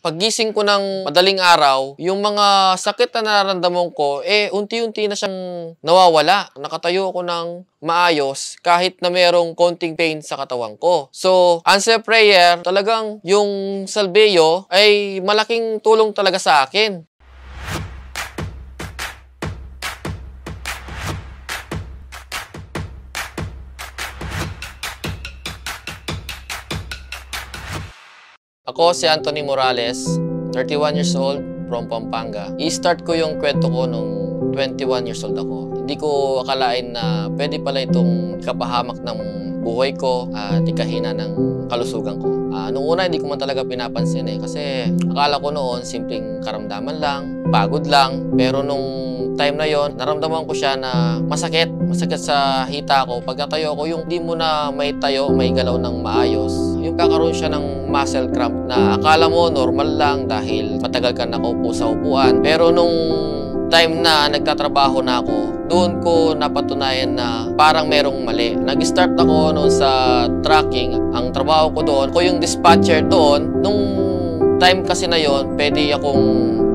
Paggising ko ng madaling araw, yung mga sakit na nararamdaman ko, unti-unti na siyang nawawala. Nakatayo ako ng maayos kahit na merong konting pain sa katawan ko. So, answer prayer, talagang yung salveyo ay malaking tulong talaga sa akin. Ako si Anthony Morales, 31 years old, from Pampanga. I-start ko yung kwento ko nung 21 years old ako. Hindi ko akalain na pwede pala itong kapahamak ng buhay ko at ikahina ng kalusugan ko. Nung una, hindi ko man talaga pinapansin kasi akala ko noon simpleng karamdaman lang, pagod lang. Pero nung time na yon, naramdaman ko siya na masakit sa hita ko. Pagkatayo ko, yung di mo na may tayo, may galaw ng maayos. Yung kakaroon siya ng muscle cramp na akala mo normal lang dahil matagal ka nakaupo sa upuan. Pero nung time na nagtatrabaho na ako, doon ko napatunayan na parang merong mali. Nag-start ako noon sa tracking. Ang trabaho ko doon, ako yung dispatcher doon. Nung time kasi na yon, pwede akong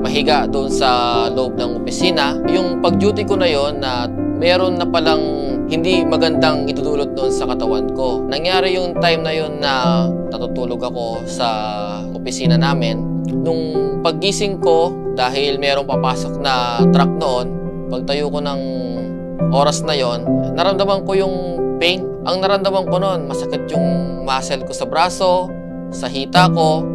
mahiga doon sa loob ng opisina. Yung pag-duty ko na yon na meron na palang hindi magandang idudulot doon sa katawan ko. Nangyari yung time na yon na natutulog ako sa opisina namin. Nung paggising ko, dahil merong papasok na truck noon, pagtayo ko ng oras na yon, naramdaman ko yung pain. Ang naramdaman ko noon, masakit yung muscle ko sa braso, sa hita ko,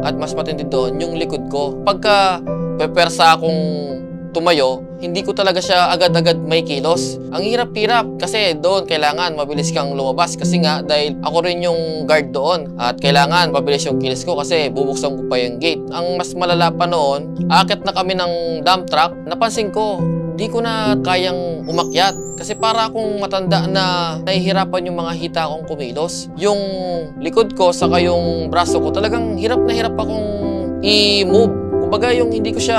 at mas matindi doon, yung likod ko. Pagka pepersa akong tumayo, hindi ko talaga siya agad-agad may kilos. Ang hirap-hirap kasi doon kailangan mabilis kang lumabas kasi nga dahil ako rin yung guard doon at kailangan mabilis yung kilos ko kasi bubuksan ko pa yung gate. Ang mas malala pa noon, akit na kami ng dump truck, napansin ko, di ko na kayang umakyat kasi para akong matanda na nahihirapan yung mga hita kong kumilos. Yung likod ko saka yung braso ko talagang hirap na hirap akong i-move. Kumbaga yung hindi ko siya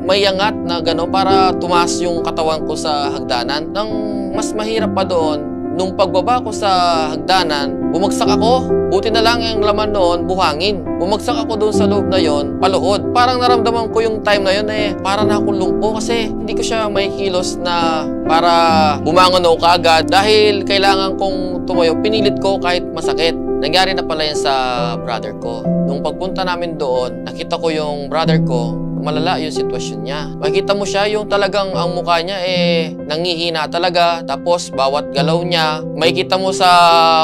mayangat na gano'n para tumaas yung katawan ko sa hagdanan. Nang mas mahirap pa doon, nung pagbaba ko sa hagdanan, bumagsak ako. Buti na lang yung laman noon, buhangin. Bumagsak ako doon sa loob na yon, paluhod. Parang naramdaman ko yung time na yon para na akong lumpo kasi hindi ko siya may kilos na para bumangon ako kaagad. Dahil kailangan kong tumayo, pinilit ko kahit masakit. Nangyari na pala yan sa brother ko. Nung pagpunta namin doon, nakita ko yung brother ko, malala yung sitwasyon niya. Makikita mo siya, yung talagang ang mukha niya nangihina talaga. Tapos bawat galaw niya, makikita mo sa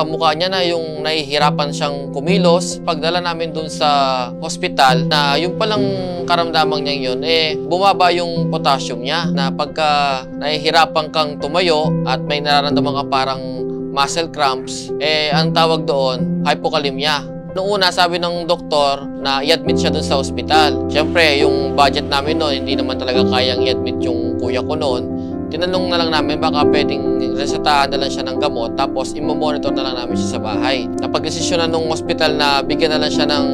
mukha niya na yung nahihirapan siyang kumilos. Pagdala namin doon sa hospital, na yung palang karamdaman niya yun, bumaba yung potassium niya. Na pagka nahihirapan kang tumayo at may nararamdaman ka parang muscle cramps, ang tawag doon, hypokalemia. Noong una, sabi ng doktor na i-admit siya doon sa ospital. Siyempre, yung budget namin noon, hindi naman talaga kayang i-admit yung kuya ko noon. Tinanong na lang namin baka pwedeng resetahan na lang siya ng gamot tapos imomonitor na lang namin siya sa bahay. Napag-desisyonan ng ospital na bigyan na lang siya ng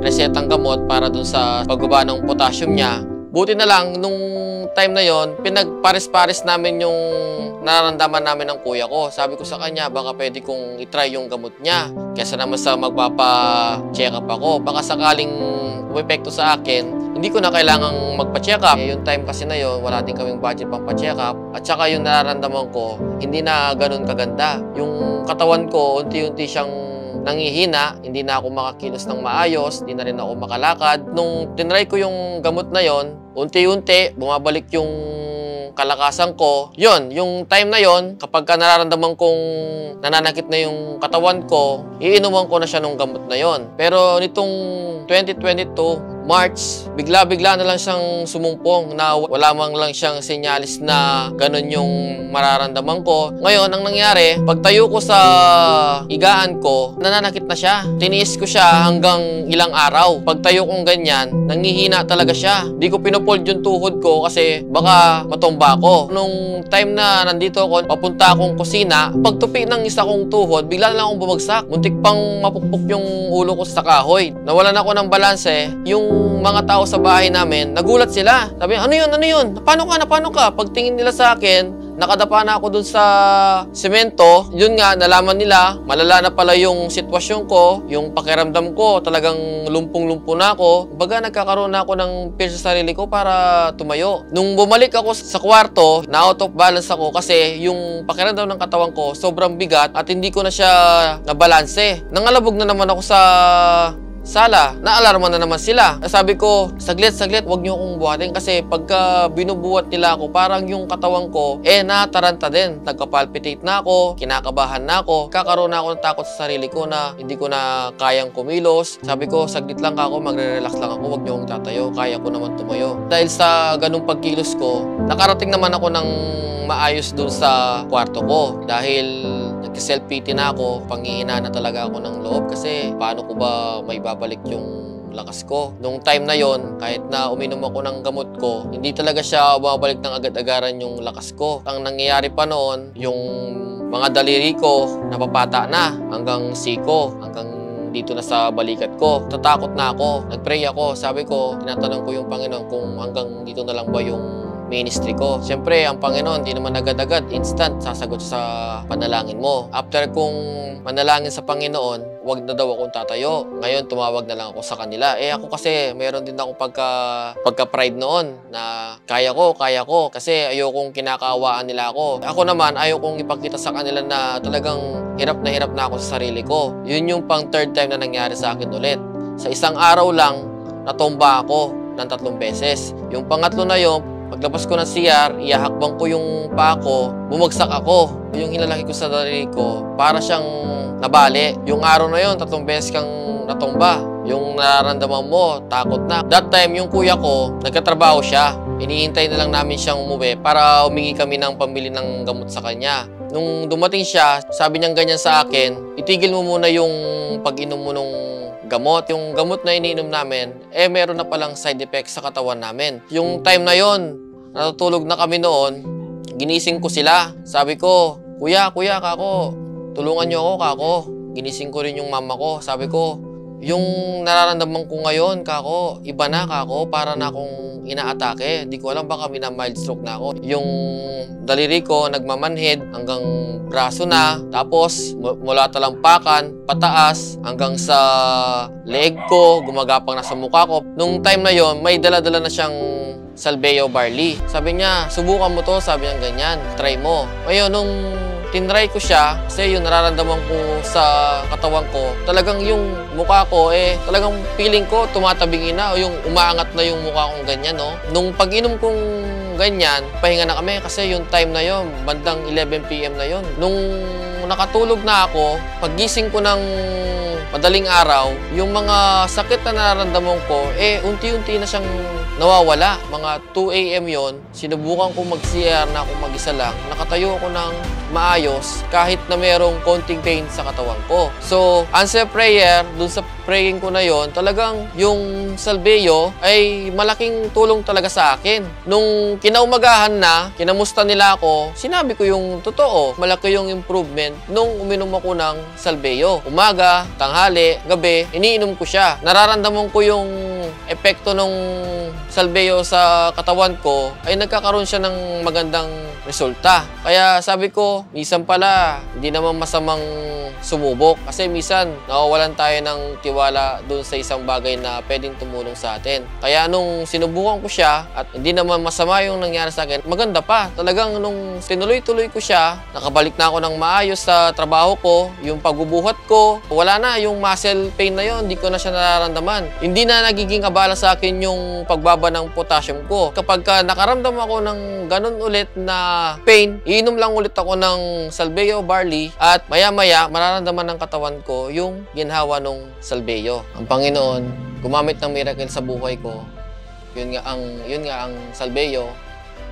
resetang gamot para doon sa pagbaba ng potassium niya. Buti na lang, nung time na yon, pinagpares-pares namin yung nararamdaman namin ng kuya ko. Sabi ko sa kanya, baka pwede kong itry yung gamot niya. Kesa naman sa magpapa-check up ako. Baka sakaling umepekto sa akin, hindi ko na kailangang magpa-check up. Yung time kasi na yon, wala din kaming budget pang pa-check up. At saka yung nararamdaman ko, hindi na ganun kaganda. Yung katawan ko, unti-unti siyang nangihina, hindi na ako makakilos ng maayos, hindi na rin ako makalakad. Nung tinry ko yung gamot na yon, unti-unti, bumabalik yung kalakasan ko. Yon, yung time na yon, kapag nararamdaman kong nananakit na yung katawan ko, iinuman ko na siya ng gamot na yon. Pero nitong 2022, March, bigla-bigla na lang siyang sumumpong na wala mang lang siyang senyalis na ganun yung mararamdaman ko. Ngayon, ang nangyari, pagtayo ko sa higaan ko, nananakit na siya. Tiniis ko siya hanggang ilang araw. Pagtayo kong ganyan, nangihina talaga siya. Di ko pinupold yung tuhod ko kasi baka matumba ako. Nung time na nandito ako, papunta akong kusina, pagtupi ng isa kong tuhod, bigla na lang akong bumagsak. Muntik pang mapukpok yung ulo ko sa kahoy. Nawalan ako ng balanse. Yung mga tao sa bahay namin, nagulat sila. Sabi, ano yun? Napano ka? Pagtingin nila sa akin, nakadapa na ako dun sa semento, yun nga, nalaman nila, malala na pala yung sitwasyon ko, yung pakiramdam ko, talagang lumpong-lumpo na ako. Baga, nagkakaroon na ako ng fear sa sarili ko para tumayo. Nung bumalik ako sa kwarto, na out of balance ako kasi yung pakiramdam ng katawan ko sobrang bigat at hindi ko na siya nabalanse. Nangalabog na naman ako sa sala, naalarma na naman sila. Sabi ko, saglit, wag niyo akong buhatin kasi pagka binubuhat nila ako, parang yung katawan ko, nataranta din. Nagka-palpitate na ako, kinakabahan na ako, kakaroon na ako ng takot sa sarili ko na hindi ko na kayang kumilos. Sabi ko, saglit lang ako, magre-relax lang ako, wag niyo akong tatayo, kaya ko naman tumayo. Dahil sa ganung pagkilos ko, nakarating naman ako ng maayos dun sa kwarto ko dahil nag-self-pity na ako, panghihina na talaga ako ng loob kasi paano ko ba may babalik yung lakas ko. Nung time na yon, kahit na uminom ako ng gamot ko, hindi talaga siya babalik ng agad-agaran yung lakas ko. Ang nangyayari pa noon, yung mga daliri ko napapata na hanggang siko, hanggang dito na sa balikat ko. Tatakot na ako. Nagpray ako. Sabi ko, tinatanong ko yung Panginoon kung hanggang dito na lang ba yung ministry ko. Siyempre, ang Panginoon, di naman agad-agad, instant, sasagot sa panalangin mo. After kong manalangin sa Panginoon, wag na daw akong tatayo. Ngayon, tumawag na lang ako sa kanila. Ako kasi, mayroon din ako pagka-pride noon na kaya ko. Kasi ayokong kinakaawaan nila ako. Ako naman, ayokong ipakita sa kanila na talagang hirap na ako sa sarili ko. Yun yung pang third time na nangyari sa akin ulit. Sa isang araw lang, natumba ako ng 3 beses. Yung pangatlo na yun, paglabas ko ng CR, ihahakbang ko yung paa ko, bumagsak ako. Yung hinalaki ko sa daliri ko, para siyang nabali. Yung araw na yun, 3 beses kang natumba. Yung nararamdaman mo, takot na. That time, yung kuya ko, nagkatrabaho siya. Iniintay na lang namin siyang umuwi para humingi kami ng pambili ng gamot sa kanya. Nung dumating siya, sabi niya ganyan sa akin, itigil mo muna yung pag-inom mo nung gamot. Yung gamot na iniinom namin, meron na palang side effects sa katawan namin. Yung time na yon, natutulog na kami noon, ginising ko sila. Sabi ko, kuya, kako, tulungan niyo ako, kako. Ginising ko rin yung mama ko. Sabi ko, yung nararamdaman ko ngayon, kako, iba na, kako, para na akong inaatake. Di ko alam, baka mild stroke na ako. Yung daliri ko, nagmamanhid hanggang braso na. Tapos, mula talampakan, pataas, hanggang sa leg ko, gumagapang na sa mukha ko. Nung time na yon, may dala-dala na siyang Salbeo barley. Sabi niya, subukan mo to, sabi niya ganyan, try mo. Ngayon, nung tinry ko siya, kasi yung nararamdaman ko sa katawan ko, talagang yung mukha ko, talagang feeling ko tumatabingin na, o yung umaangat na yung mukha kong ganyan, no? Nung pag-inom kong ganyan, pahinga na kami kasi yung time na yon, bandang 11 PM na yon. Nung nakatulog na ako, paggising ko ng madaling araw, yung mga sakit na nararamdaman ko, unti-unti na siyang nawawala. Mga 2 AM yon, sinubukan ko mag-CR na ako mag-isa lang. Nakatayo ako ng maayos kahit na mayroong konting pain sa katawan ko. So, answer prayer, dun sa praying ko na yon, talagang yung Salbeo ay malaking tulong talaga sa akin. Nung kinaumagahan na, kinamusta nila ako, sinabi ko yung totoo. Malaki yung improvement nung uminom ako ng Salbeo. Umaga, tanghali, gabi, iniinom ko siya. Nararamdaman ko yung epekto nung Salbeo sa katawan ko, ay nagkakaroon siya ng magandang resulta. Kaya sabi ko, minsan pala, hindi naman masamang sumubok. Kasi minsan, nawawalan tayo ng tiwala doon sa isang bagay na pwedeng tumulong sa atin. Kaya nung sinubukan ko siya, at hindi naman masama yung nangyari sa akin, maganda pa. Talagang nung tinuloy-tuloy ko siya, nakabalik na ako ng maayos sa trabaho ko, yung pagbubuhat ko, wala na yung muscle pain na yon, hindi ko na siya nararamdaman. Hindi na nagiging abala sa akin yung pagbaba ng potassium ko. Kapag nakaramdam ako ng ganun ulit na pain, iinom lang ulit ako ng Salbeo barley at maya-maya mararamdaman ng katawan ko yung ginhawa ng Salbeo. Ang Panginoon gumamit ng miracle sa buhay ko. Yun nga ang Salbeo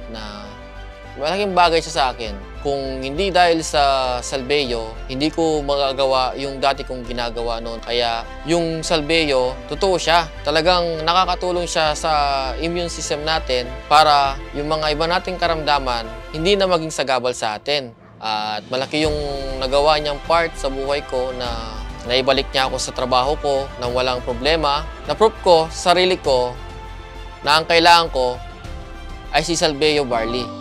na malaking bagay siya sa akin. Kung hindi dahil sa Salbeo, hindi ko magagawa yung dati kong ginagawa noon. Kaya yung Salbeo, totoo siya. Talagang nakakatulong siya sa immune system natin para yung mga iba nating karamdaman, hindi na maging sagabal sa atin. At malaki yung nagawa niyang part sa buhay ko na naibalik niya ako sa trabaho ko nang walang problema. Na-proof ko sa sarili ko na ang kailangan ko ay si Salbeo barley.